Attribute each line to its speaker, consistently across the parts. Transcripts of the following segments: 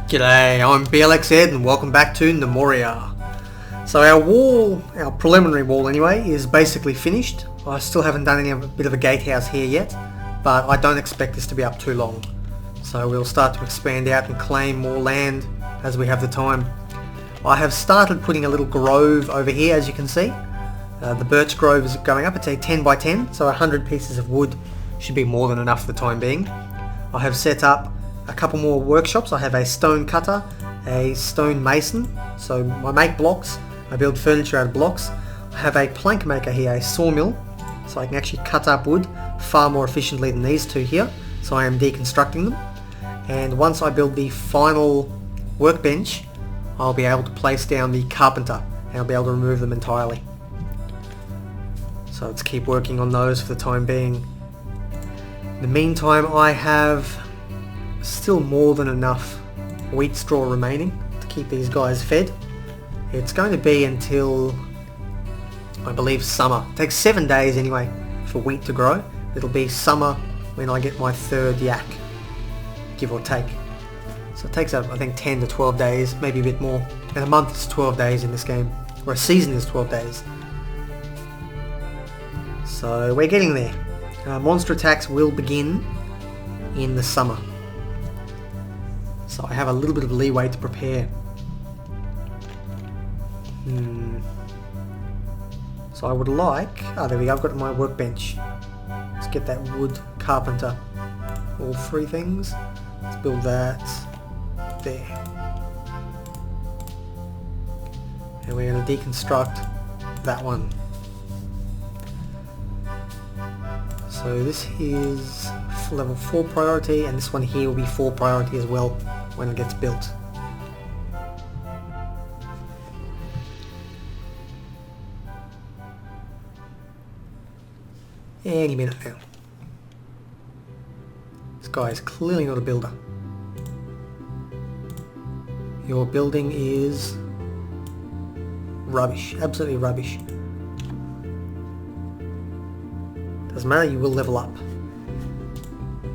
Speaker 1: G'day, I'm Blxz and welcome back to Gnomoria. So our preliminary wall anyway, is basically finished. I still haven't done any bit of a gatehouse here yet, but I don't expect this to be up too long. So we'll start to expand out and claim more land as we have the time. I have started putting a little grove over here, as you can see. The birch grove is going up. It's a 10 by 10, so 100 pieces of wood should be more than enough for the time being. I have set up a couple more workshops. I have a stone cutter, a stone mason, so I make blocks, I build furniture out of blocks. I have a plank maker here, a sawmill, so I can actually cut up wood far more efficiently than these two here, so I am deconstructing them. And once I build the final workbench, I'll be able to place down the carpenter and I'll be able to remove them entirely. So let's keep working on those for the time being. In the meantime, I have still more than enough wheat straw remaining to keep these guys fed. It's going to be until, I believe, summer. It takes 7 days anyway for wheat to grow. It'll be summer when I get my third yak, give or take. So it takes, I think, 10 to 12 days, maybe a bit more. And a month is 12 days in this game, or a season is 12 days. So we're getting there. Monster attacks will begin in the summer. So I have a little bit of leeway to prepare. So I would like... there we go, I've got my workbench. Let's get that wood carpenter. All three things. Let's build that there. And we're going to deconstruct that one. So this is level 4 priority, and this one here will be 4 priority as well when it gets built. Any minute now. This guy is clearly not a builder. Your building is rubbish, absolutely rubbish. Doesn't matter, you will level up.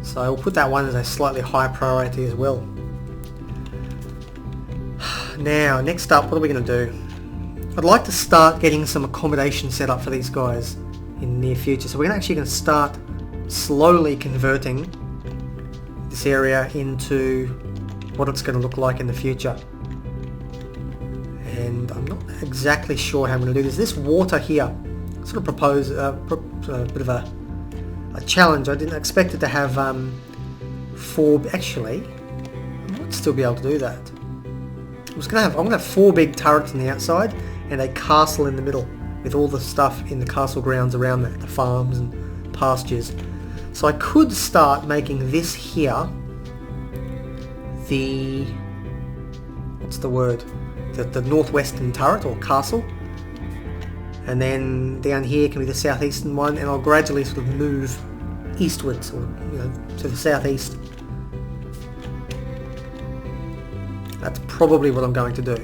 Speaker 1: So I'll put that one as a slightly higher priority as well. Now, next up, what are we going to do? I'd like to start getting some accommodation set up for these guys in the near future. So we're actually going to start slowly converting this area into what it's going to look like in the future. And I'm not exactly sure how I'm going to do this. This water here, I sort of propose a bit of a challenge. I didn't expect it to have 4. Actually, I might still be able to do that. I'm going to have 4 big turrets on the outside and a castle in the middle with all the stuff in the castle grounds around that, the farms and pastures. So I could start making this here the, what's the word, the northwestern turret or castle, and then down here can be the southeastern one, and I'll gradually sort of move eastwards, or to the southeast. That's probably what I'm going to do.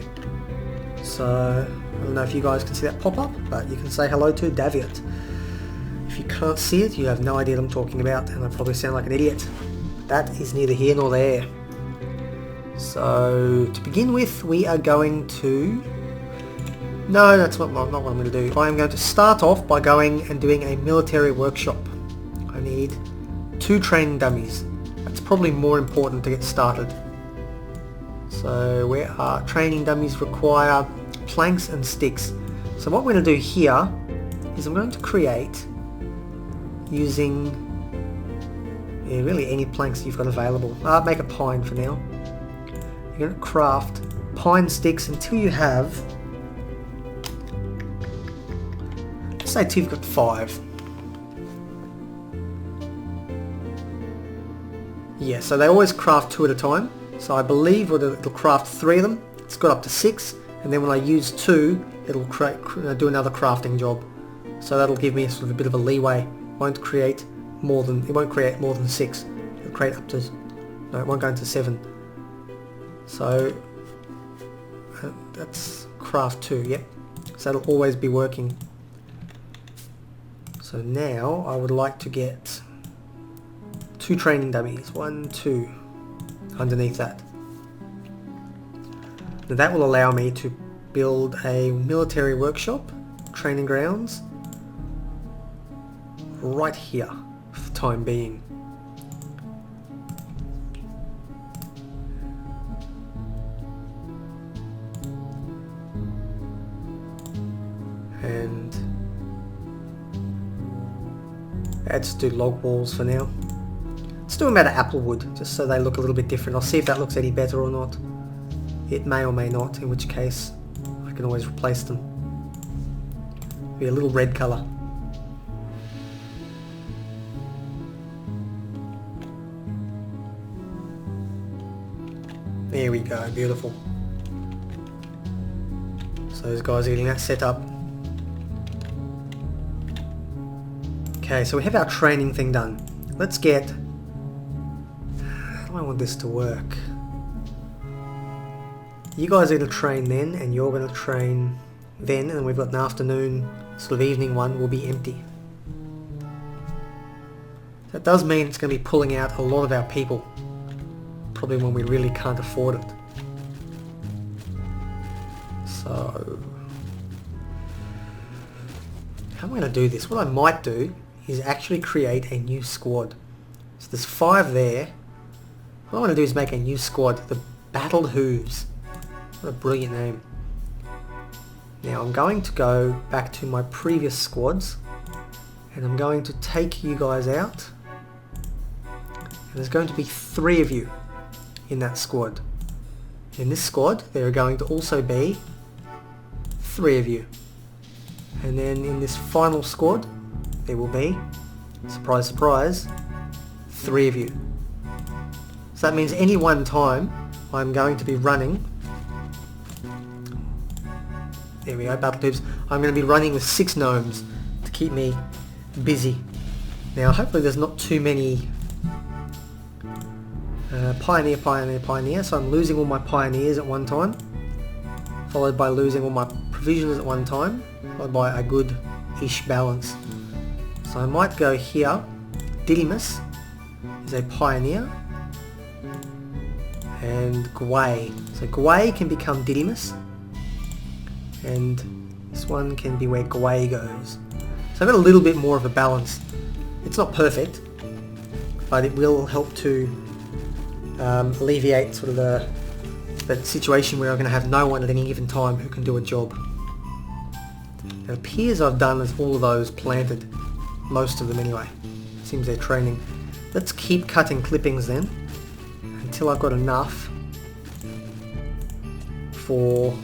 Speaker 1: So I don't know if you guys can see that pop up, but you can say hello to Daviot. If you can't see it, you have no idea what I'm talking about, and I probably sound like an idiot. That is neither here nor there. So to begin with, we are going to... No, that's not what I'm going to do. I am going to start off by going and doing a military workshop. I need 2 training dummies. That's probably more important to get started. So where are training dummies require planks and sticks. So what we're going to do here is I'm going to create using really any planks you've got available. I'll make a pine for now. You're going to craft pine sticks until you have, let's say till you've got 5. Yeah, so they always craft 2 at a time. So I believe it'll craft 3 of them. It's got up to 6, and then when I use 2, it'll do another crafting job. So that'll give me sort of a bit of a leeway. It won't create more than 6. It'll create up to, no, it won't go into 7. So that's craft 2, yep. So that'll always be working. So now I would like to get 2 training dummies. 1, 2 underneath that. Now that will allow me to build a military workshop, training grounds, right here for the time being. And let's do log walls for now. Let's do them out of apple wood, just so they look a little bit different. I'll see if that looks any better or not. It may or may not, in which case I can always replace them. Be a little red colour. There we go, beautiful. So those guys are getting that set up. Okay, so we have our training thing done. Let's get... How do I want this to work? You guys are going to train then, and you're going to train then, and we've got an afternoon, sort of evening one will be empty. That does mean it's going to be pulling out a lot of our people. Probably when we really can't afford it. So... how am I going to do this? What I might do is actually create a new squad. So there's 5 there. What I want to do is make a new squad, the Battled Hooves. What a brilliant name. Now I'm going to go back to my previous squads and I'm going to take you guys out. And there's going to be 3 of you in that squad. In this squad there are going to also be 3 of you. And then in this final squad there will be, surprise surprise, 3 of you. So that means any one time I'm going to be running, there we go, Battle Tubes, I'm going to be running with 6 gnomes to keep me busy. Now hopefully there's not too many pioneer, so I'm losing all my pioneers at one time, followed by losing all my provisioners at one time, followed by a good-ish balance. So I might go here. Didymus is a pioneer, and Gwei. So Gwei can become Didymus, and this one can be where Gwei goes. So I've got a little bit more of a balance. It's not perfect, but it will help to alleviate sort of that situation where I'm going to have no one at any given time who can do a job. It appears I've done all of those planted, most of them anyway. Seems they're training. Let's keep cutting clippings then, until I've got enough for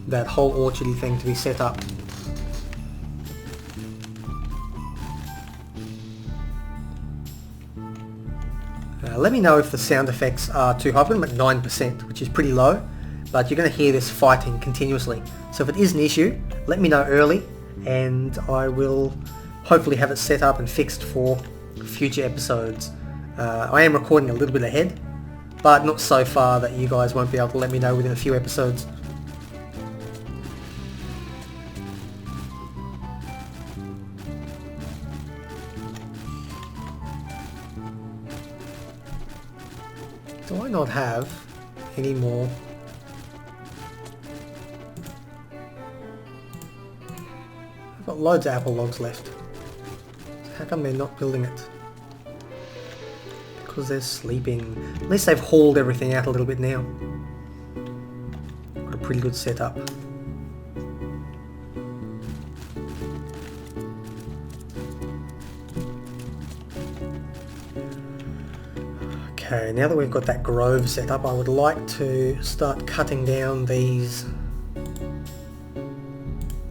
Speaker 1: that whole orchardy thing to be set up. Let me know if the sound effects are too high. I've got them at 9%, which is pretty low, but you're going to hear this fighting continuously. So if it is an issue, let me know early, and I will hopefully have it set up and fixed for future episodes. I am recording a little bit ahead, but not so far that you guys won't be able to let me know within a few episodes. Do I not have any more? I've got loads of apple logs left. So how come they're not building it? Because they're sleeping. At least they've hauled everything out a little bit now. Got a pretty good setup. Okay, now that we've got that grove set up, I would like to start cutting down these.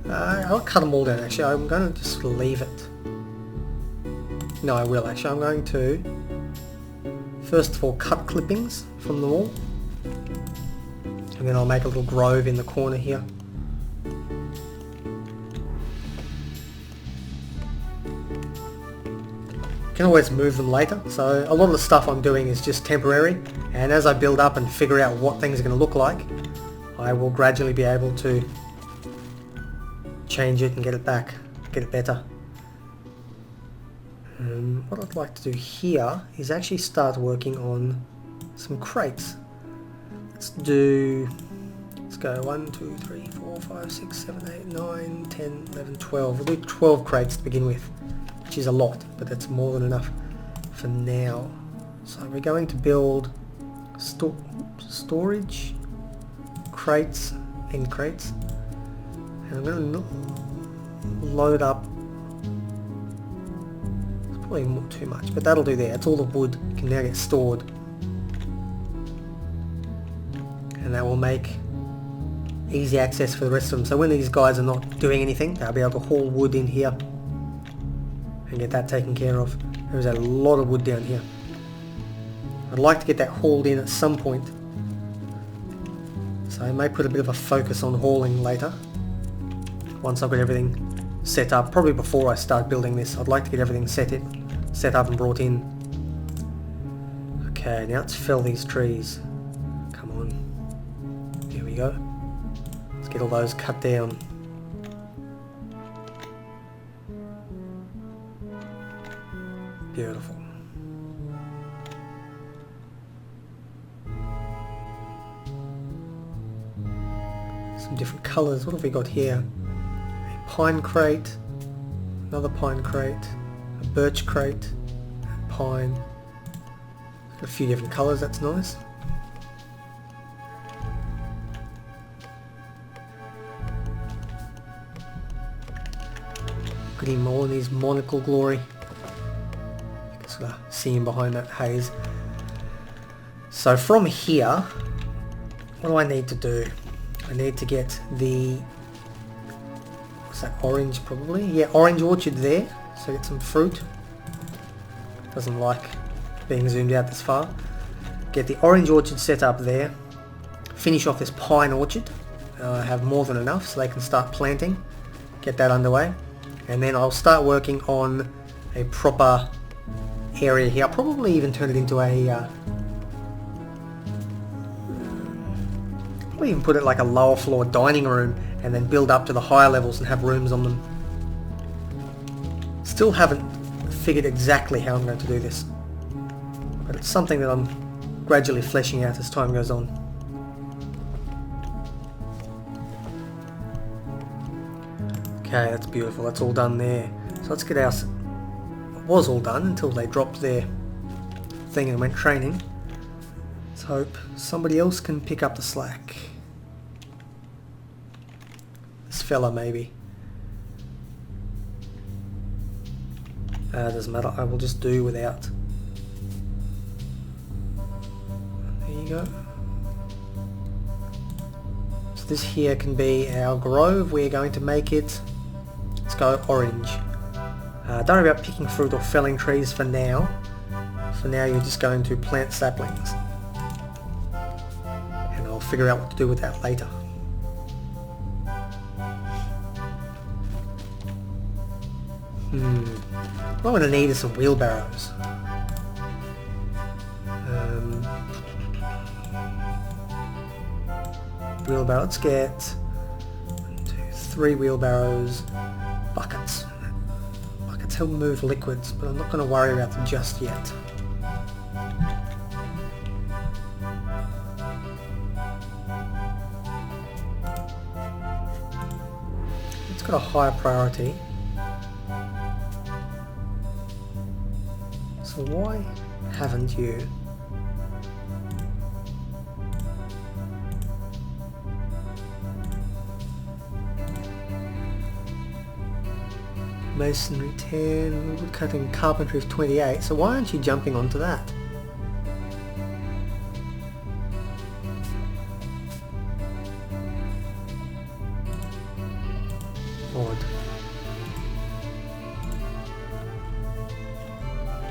Speaker 1: I'll cut them all down actually. I'm going to just leave it. No, I will actually. I'm going to first of all cut clippings from them all, and then I'll make a little grove in the corner here. Can always move them later, so a lot of the stuff I'm doing is just temporary, and as I build up and figure out what things are going to look like, I will gradually be able to change it and get it back, get it better. What I'd like to do here is actually start working on some crates. Let's do, let's go 1, 2, 3, 4, 5, 6, 7, 8, 9, 10, 11, 12. We'll do 12 crates to begin with, which is a lot, but that's more than enough for now. So we're going to build storage crates, end crates, and I'm going to load up. It's probably not too much, but that'll do there. It's all the wood can now get stored, and that will make easy access for the rest of them. So when these guys are not doing anything, they'll be able to haul wood in here and get that taken care of. There's a lot of wood down here. I'd like to get that hauled in at some point, so I may put a bit of a focus on hauling later once I've got everything set up. Probably before I start building this, I'd like to get everything set up and brought in. Okay, now let's fell these trees. Come on, here we go. Let's get all those cut down. Beautiful. Some different colours. What have we got here? A pine crate, another pine crate, a birch crate, and pine. Got a few different colours, that's nice. Look at him all in his monocle glory. Sort of see him behind that haze. So from here, what do I need to do? I need to get the, what's that, orange probably? Yeah, orange orchard there, so get some fruit. Doesn't like being zoomed out this far. Get the orange orchard set up there. Finish off this pine orchard. Have more than enough so they can start planting. Get that underway. And then I'll start working on a proper area here. I'll probably even turn it into a probably even put it like a lower floor dining room and then build up to the higher levels and have rooms on them. Still haven't figured exactly how I'm going to do this, but it's something that I'm gradually fleshing out as time goes on. Okay, that's beautiful. That's all done there. So let's get our, it was all done until they dropped their thing and went training. Let's hope somebody else can pick up the slack. This fella maybe. Doesn't matter, I will just do without. There you go. So this here can be our grove. We're going to make it, let's go orange. Don't worry about picking fruit or felling trees for now. For now you're just going to plant saplings. And I'll figure out what to do with that later. What I'm going to need is some wheelbarrows. Wheelbarrow, let's get 1, 2, 3 wheelbarrows. Buckets. Buckets help move liquids, but I'm not going to worry about them just yet. It's got a higher priority. So why haven't you? Masonry 10, woodcutting, carpentry of 28, so why aren't you jumping onto that? Odd.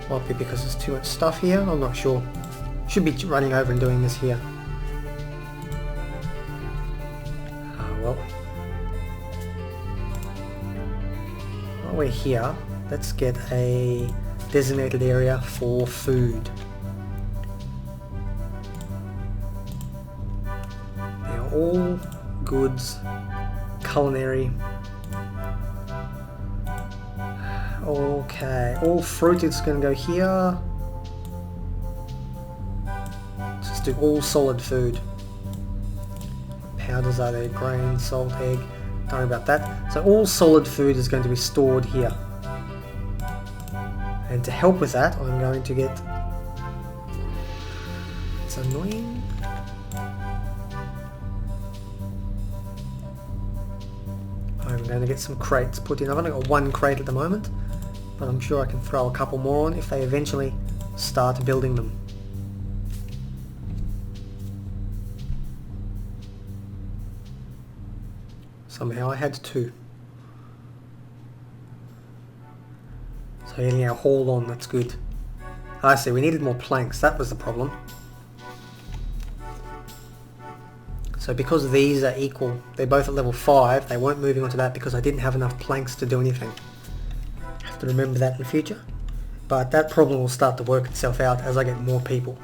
Speaker 1: Might be because there's too much stuff here, I'm not sure. Should be running over and doing this here. Well. While we're here, let's get a designated area for food. Now all goods, culinary. Okay, all fruit is going to go here. Let's just do all solid food. powders are there? Grain, salt, egg. Don't worry about that. So all solid food is going to be stored here. And to help with that, I'm going to get... It's annoying. I'm going to get some crates put in. I've only got one crate at the moment, but I'm sure I can throw a couple more on if they eventually start building them. Somehow I had two. So getting our haul on, that's good. I see, we needed more planks, that was the problem. So because these are equal, they're both at level 5, they weren't moving on to that because I didn't have enough planks to do anything. I have to remember that in the future. But that problem will start to work itself out as I get more people.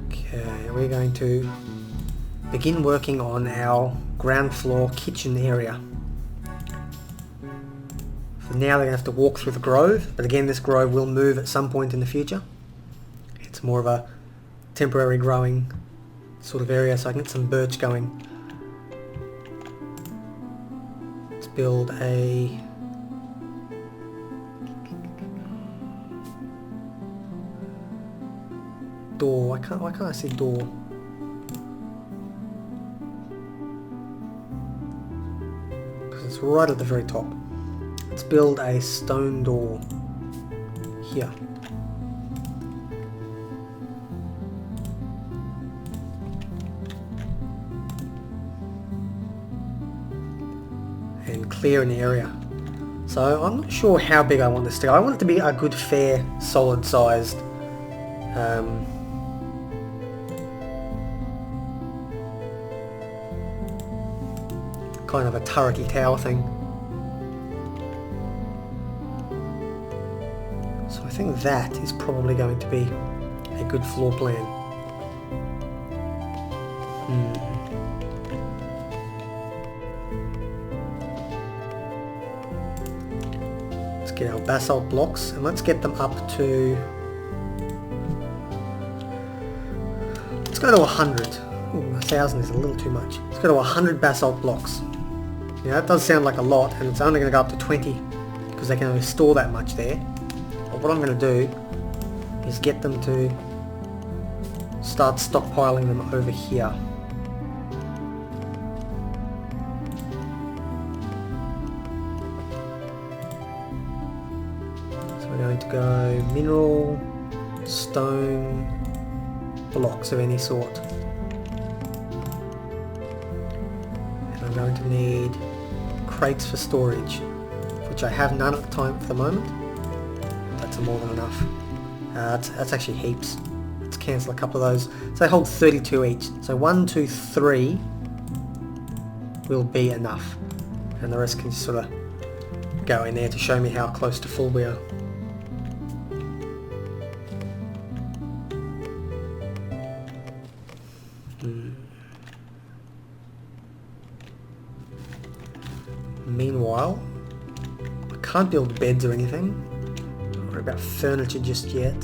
Speaker 1: Okay, we're going to begin working on our ground floor kitchen area. For now they're going to have to walk through the grove, but again this grove will move at some point in the future. It's more of a temporary growing sort of area, so I can get some birch going. Let's build a... door. Why can't I see door? Because it's right at the very top. Let's build a stone door here. And clear an area. So I'm not sure how big I want this to go. I want it to be a good, fair, solid sized kind of a turrety tower thing. So I think that is probably going to be a good floor plan. Let's get our basalt blocks and let's get them up to... Let's go to 100. Ooh, 1,000 is a little too much. Let's go to 100 basalt blocks. Yeah, that does sound like a lot, and it's only going to go up to 20 because they can only store that much there. But what I'm going to do is get them to start stockpiling them over here. So we're going to go mineral, stone, blocks of any sort. And I'm going to need crates for storage, which I have none at the time for the moment. That's more than enough. That's actually heaps. Let's cancel a couple of those. So they hold 32 each. So 1, 2, 3 will be enough. And the rest can just sort of go in there to show me how close to full we are. Meanwhile, I can't build beds or anything. Don't worry about furniture just yet.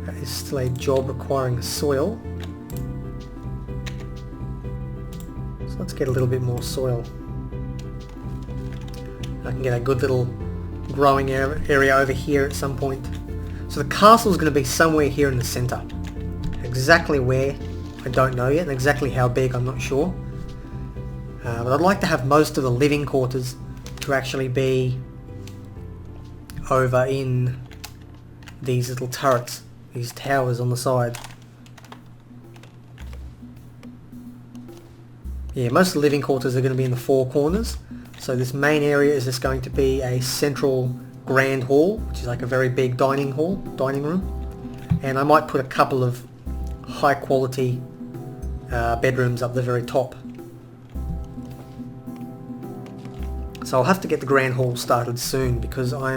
Speaker 1: That is still a job requiring soil. So let's get a little bit more soil. I can get a good little growing area over here at some point. So the castle is going to be somewhere here in the centre. Exactly where, I don't know yet, and exactly how big, I'm not sure. But I'd like to have most of the living quarters to actually be over in these little turrets, these towers on the side. Yeah, most of the living quarters are going to be in the four corners. So this main area is just going to be a central grand hall, which is like a very big dining room. And I might put a couple of high quality bedrooms up the very top. So I'll have to get the grand hall started soon because I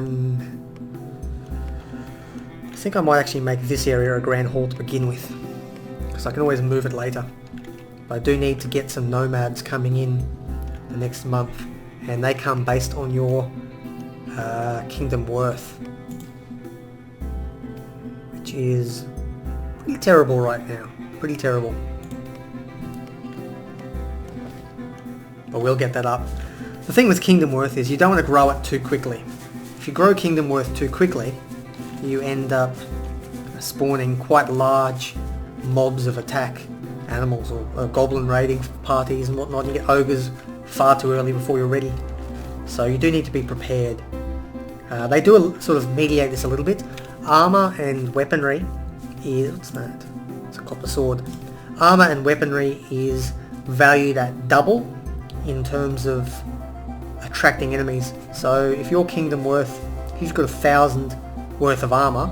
Speaker 1: think I might actually make this area a grand hall to begin with, because I can always move it later. But I do need to get some nomads coming in the next month, and they come based on your Kingdom Worth, which is pretty terrible right now. Pretty terrible. But we'll get that up. The thing with Kingdom Worth is you don't want to grow it too quickly. If you grow Kingdom Worth too quickly, you end up spawning quite large mobs of attack animals, or goblin raiding parties and whatnot. You get ogres far too early before you're ready. So you do need to be prepared. They do sort of mediate this a little bit. Armor and weaponry is... what's that? It's a copper sword. Armor and weaponry is valued at double in terms of attracting enemies. So if your Kingdom Worth, if you've got 1,000 worth of armor,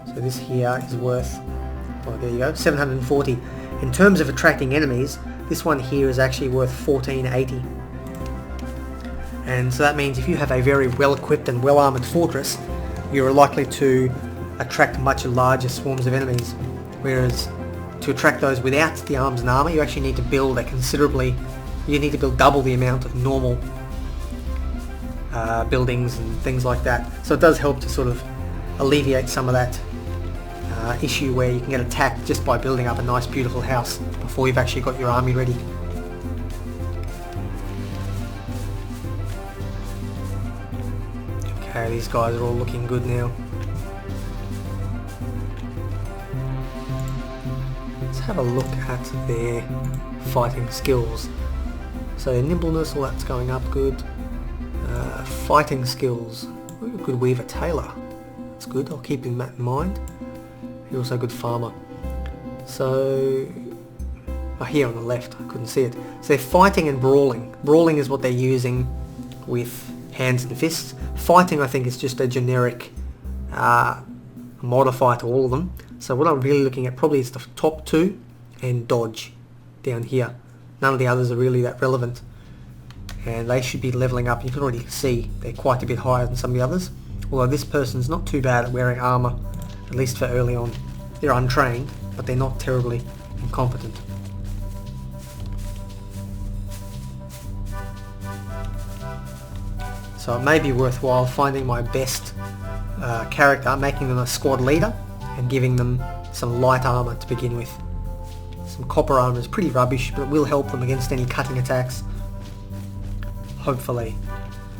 Speaker 1: so this here is worth, well, there you go, 740. In terms of attracting enemies, this one here is actually worth 1480. And so that means if you have a very well equipped and well armored fortress, you're likely to attract much larger swarms of enemies. Whereas to attract those without the arms and armor, you actually need to build you need to build double the amount of normal buildings and things like that. So it does help to sort of alleviate some of that issue where you can get attacked just by building up a nice beautiful house before you've actually got your army ready. Okay, these guys are all looking good now. Let's have a look at their fighting skills. So their nimbleness, all that's going up good. Fighting skills. Ooh, good weaver tailor. That's good, I'll keep that in mind. You're also a good farmer. So, here on the left, I couldn't see it. So they're fighting and brawling. Brawling is what they're using with hands and fists. Fighting, I think, is just a generic modifier to all of them. So what I'm really looking at probably is the top two and dodge down here. None of the others are really that relevant. And they should be leveling up. You can already see they're quite a bit higher than some of the others. Although this person's not too bad at wearing armour, at least for early on. They're untrained, but they're not terribly incompetent. So it may be worthwhile finding my best character, making them a squad leader, and giving them some light armour to begin with. Some copper armour is pretty rubbish, but it will help them against any cutting attacks. Hopefully.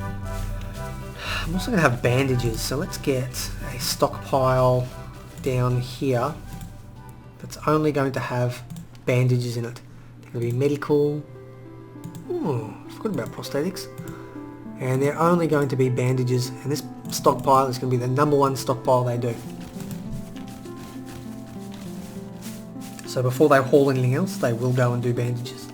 Speaker 1: I'm also going to have bandages, so let's get a stockpile down here that's only going to have bandages in it. They're going to be medical. Ooh, I forgot about prosthetics. And they're only going to be bandages, and this stockpile is going to be the #1 stockpile they do. So before they haul anything else, they will go and do bandages.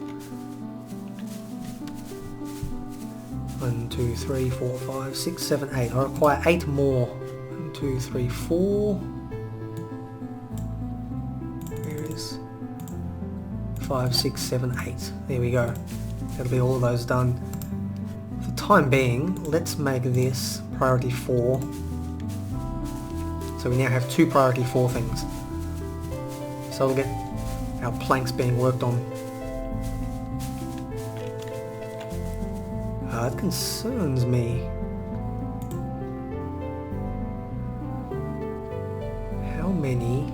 Speaker 1: 1, 2, 3, 4, 5, 6, 7, 8. I require 8 more. 1, 2, 3, 4. Where is 5, 6, 7, 8? There we go. That'll be all of those done. For the time being, let's make this priority 4. So we now have 2 priority 4 things. So we'll get our planks being worked on. It concerns me. How many?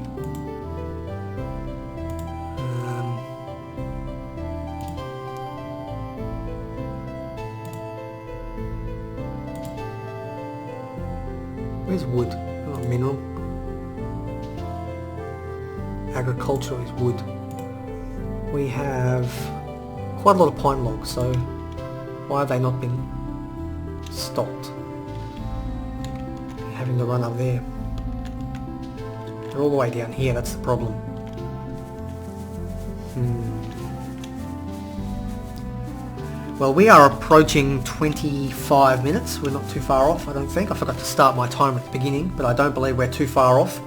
Speaker 1: Where's wood? Oh, mineral. Agriculture is wood. We have quite a lot of pine logs, so why have they not been stopped? They're having to run up there. They're all the way down here, that's the problem. Well, we are approaching 25 minutes. We're not too far off, I don't think. I forgot to start my timer at the beginning, but I don't believe we're too far off.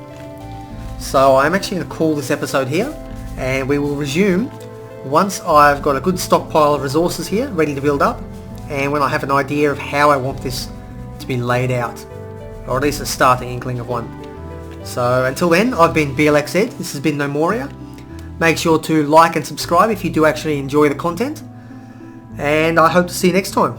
Speaker 1: So I'm actually going to call this episode here, and we will resume once I've got a good stockpile of resources here ready to build up, and when I have an idea of how I want this to be laid out, or at least a starting inkling of one. So until then, I've been Blxz, this has been Gnomoria. Make sure to like and subscribe if you do actually enjoy the content, and I hope to see you next time.